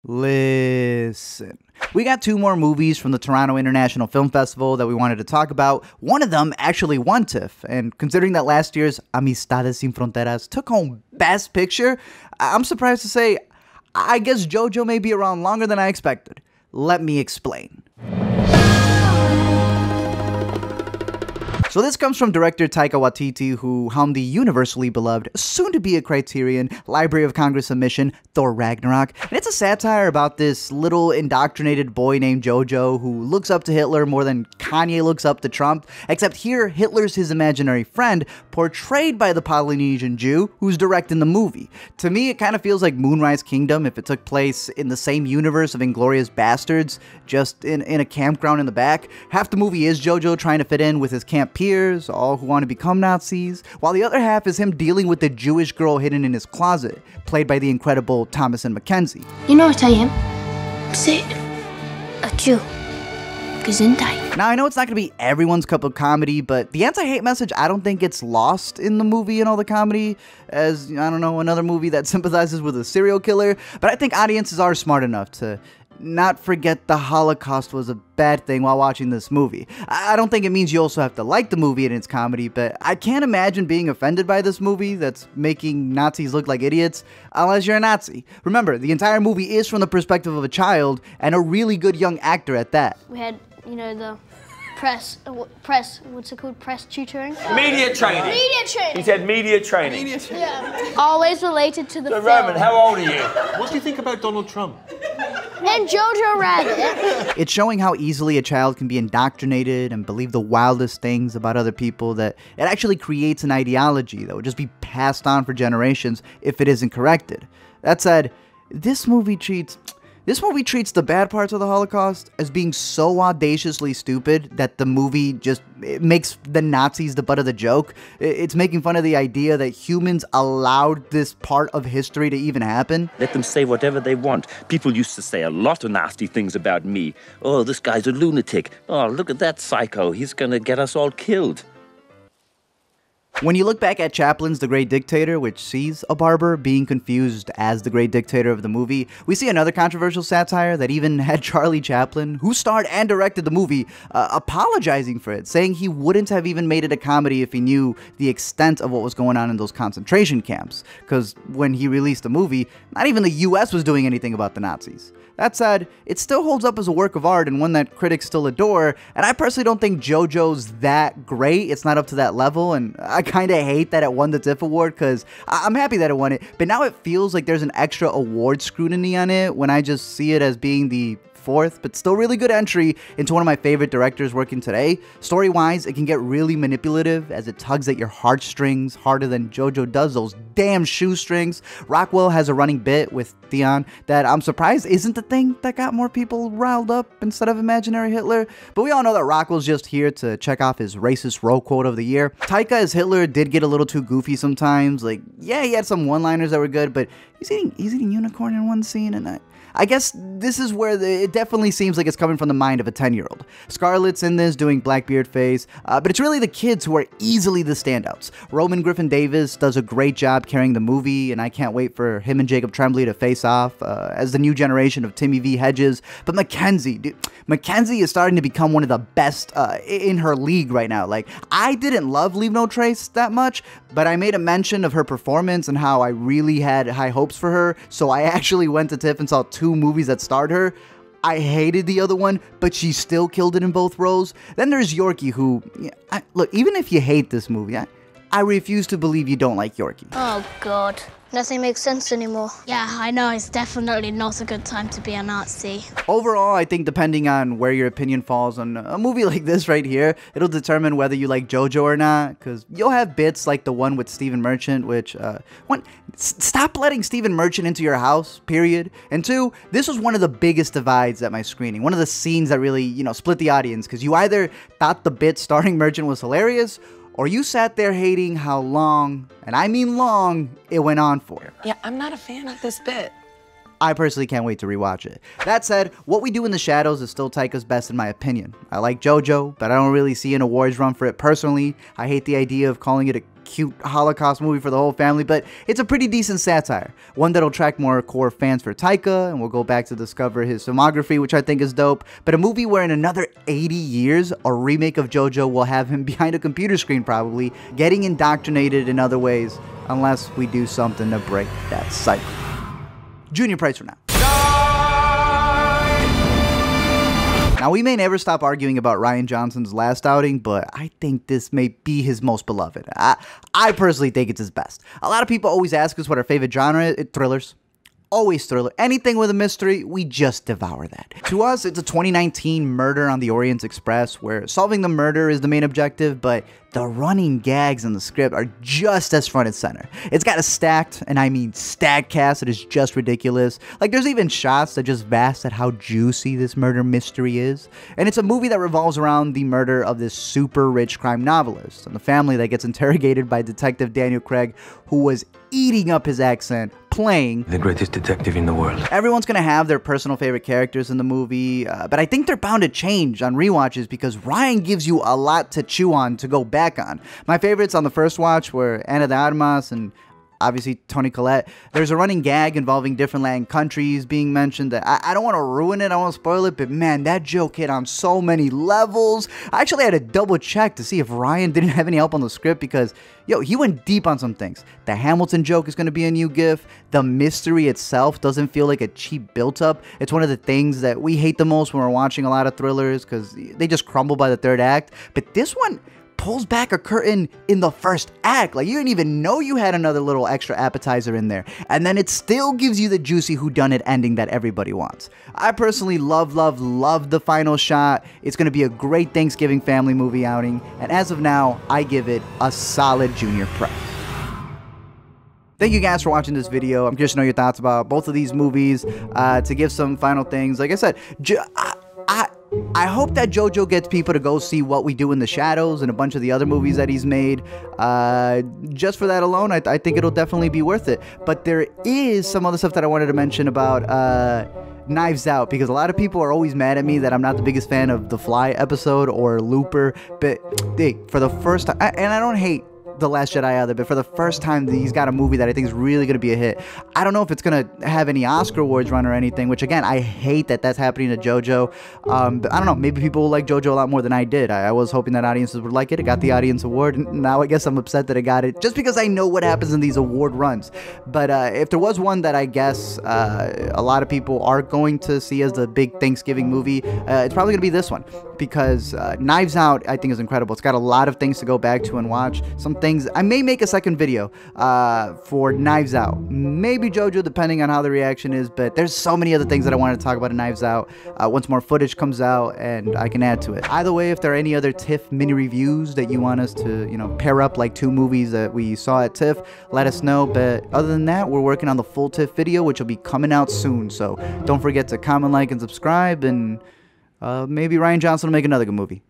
Listen, we got two more movies from the Toronto International Film Festival that we wanted to talk about. One of them actually won TIFF, and considering that last year's Amistades Sin Fronteras took home Best Picture, I'm surprised to say I guess JoJo may be around longer than I expected. Let me explain. So this comes from director Taika Waititi, who helmed the universally beloved, soon-to-be a Criterion, Library of Congress submission, Thor Ragnarok. And it's a satire about this little indoctrinated boy named Jojo who looks up to Hitler more than Kanye looks up to Trump, except here Hitler's his imaginary friend, portrayed by the Polynesian Jew who's directing the movie. To me, it kind of feels like Moonrise Kingdom if it took place in the same universe of Inglourious Basterds, just in a campground in the back. Half the movie is Jojo trying to fit in with his camp peers, all who want to become Nazis, while the other half is him dealing with the Jewish girl hidden in his closet, played by the incredible Thomasin McKenzie. You know what I am? Say it. A Jew. Gesundheit. Now, I know it's not going to be everyone's cup of comedy, but the anti-hate message I don't think gets lost in the movie and all the comedy as, I don't know, another movie that sympathizes with a serial killer, but I think audiences are smart enough to not forget the Holocaust was a bad thing while watching this movie. I don't think it means you also have to like the movie and its comedy, but I can't imagine being offended by this movie that's making Nazis look like idiots, unless you're a Nazi. Remember, the entire movie is from the perspective of a child, and a really good young actor at that. We had, the press, what's it called? Press tutoring? Media training. Media training. He said media training. Yeah. Always related to the So film. Roman, how old are you? What do you think about Donald Trump? And Jojo Rabbit. It's showing how easily a child can be indoctrinated and believe the wildest things about other people, that it actually creates an ideology that would just be passed on for generations if it isn't corrected. That said, this movie treats the bad parts of the Holocaust as being so audaciously stupid that the movie just makes the Nazis the butt of the joke. It's making fun of the idea that humans allowed this part of history to even happen. Let them say whatever they want. People used to say a lot of nasty things about me. Oh, this guy's a lunatic. Oh, look at that psycho. He's gonna get us all killed. When you look back at Chaplin's The Great Dictator, which sees a barber being confused as the Great Dictator of the movie, we see another controversial satire that even had Charlie Chaplin, who starred and directed the movie, apologizing for it, saying he wouldn't have even made it a comedy if he knew the extent of what was going on in those concentration camps, because when he released the movie, not even the US was doing anything about the Nazis. That said, it still holds up as a work of art and one that critics still adore, and I personally don't think JoJo's that great. It's not up to that level, and I kind of hate that it won the TIFF award because I'm happy that it won it, but now it feels like there's an extra award scrutiny on it when I just see it as being the fourth, but still really good entry into one of my favorite directors working today. Story-wise, it can get really manipulative as it tugs at your heartstrings harder than JoJo does those damn shoestrings. Rockwell has a running bit with Theon that I'm surprised isn't the thing that got more people riled up instead of imaginary Hitler, but we all know that Rockwell's just here to check off his racist roll quote of the year. Taika as Hitler did get a little too goofy sometimes. Like, yeah, he had some one-liners that were good, but he's eating unicorn in one scene, and I guess this is where it definitely seems like it's coming from the mind of a 10-year-old. Scarlett's in this doing Blackbeard face, but it's really the kids who are easily the standouts. Roman Griffin Davis does a great job carrying the movie, and I can't wait for him and Jacob Tremblay to face off as the new generation of Timmy V. Hedges. But Mackenzie is starting to become one of the best in her league right now. Like, I didn't love Leave No Trace that much, but I made a mention of her performance and how I really had high hopes for her, so I actually went to TIFF and saw two movies that starred her. I hated the other one, but she still killed it in both roles. Then there's Yorkie, who, look, even if you hate this movie, I refuse to believe you don't like Yorkie. Oh, God. Nothing makes sense anymore. Yeah, I know. It's definitely not a good time to be a Nazi. Overall, I think depending on where your opinion falls on a movie like this right here, it'll determine whether you like JoJo or not, because you'll have bits like the one with Stephen Merchant, which, one, stop letting Stephen Merchant into your house, period. And two, this was one of the biggest divides at my screening, one of the scenes that really, split the audience, because you either thought the bit starring Merchant was hilarious, or you sat there hating how long, and I mean long, it went on for. Yeah, I'm not a fan of this bit. I personally can't wait to rewatch it. That said, What We Do in the Shadows is still Taika's best in my opinion. I like JoJo, but I don't really see an awards run for it personally. I hate the idea of calling it a cute Holocaust movie for the whole family, but it's a pretty decent satire. One that'll attract more core fans for Taika, and we'll go back to discover his filmography, which I think is dope. But a movie where in another 80 years, a remake of JoJo will have him behind a computer screen probably, getting indoctrinated in other ways, unless we do something to break that cycle. Junior Price for now. Now, we may never stop arguing about Rian Johnson's last outing, but I think this may be his most beloved. I personally think it's his best. A lot of people always ask us what our favorite genre is. Thrillers. Always thriller. Anything with a mystery, we just devour that. To us, it's a 2019 Murder on the Orient Express, where solving the murder is the main objective, but the running gags in the script are just as front and center. It's got a stacked, and I mean stacked cast that is just ridiculous. Like, there's even shots that just vast at how juicy this murder mystery is. And it's a movie that revolves around the murder of this super rich crime novelist and the family that gets interrogated by Detective Daniel Craig, who was eating up his accent playing the greatest detective in the world. Everyone's gonna have their personal favorite characters in the movie, but I think they're bound to change on rewatches because Rian gives you a lot to chew on to go back on. My favorites on the first watch were Ana de Armas and obviously Toni Collette. There's a running gag involving different Latin countries being mentioned. I don't want to ruin it, I don't want to spoil it, but man, that joke hit on so many levels. I actually had to double check to see if Rian didn't have any help on the script because, yo, he went deep on some things. The Hamilton joke is going to be a new gif. The mystery itself doesn't feel like a cheap build-up. It's one of the things that we hate the most when we're watching a lot of thrillers because they just crumble by the third act. But this one pulls back a curtain in the first act. Like, you didn't even know you had another little extra appetizer in there. And then it still gives you the juicy whodunit ending that everybody wants. I personally love the final shot. It's going to be a great Thanksgiving family movie outing. And as of now, I give it a solid Junior Price. Thank you guys for watching this video. I'm curious to know your thoughts about both of these movies. To give some final things, like I said, I hope that JoJo gets people to go see What We Do in the Shadows and a bunch of the other movies that he's made. Just for that alone, I think it'll definitely be worth it. But there is some other stuff that I wanted to mention about Knives Out, because a lot of people are always mad at me that I'm not the biggest fan of the Fly episode or Looper. But hey, for the first time, and I don't hate The Last Jedi either, but for the first time, he's got a movie that I think is really going to be a hit. I don't know if it's going to have any Oscar awards run or anything, which again, I hate that that's happening to JoJo. But I don't know, maybe people will like JoJo a lot more than I did. I was hoping that audiences would like it. It got the audience award, and now I guess I'm upset that it got it, just because I know what happens in these award runs. But if there was one that I guess a lot of people are going to see as the big Thanksgiving movie, it's probably going to be this one, because Knives Out, I think, is incredible. It's got a lot of things to go back to and watch. Some things, I may make a second video for Knives Out. Maybe JoJo, depending on how the reaction is, but there's so many other things that I wanted to talk about in Knives Out once more footage comes out and I can add to it. Either way, if there are any other TIFF mini reviews that you want us to, pair up like two movies that we saw at TIFF, let us know. But other than that, we're working on the full TIFF video, which will be coming out soon. So don't forget to comment, like, and subscribe, and maybe Rian Johnson will make another good movie.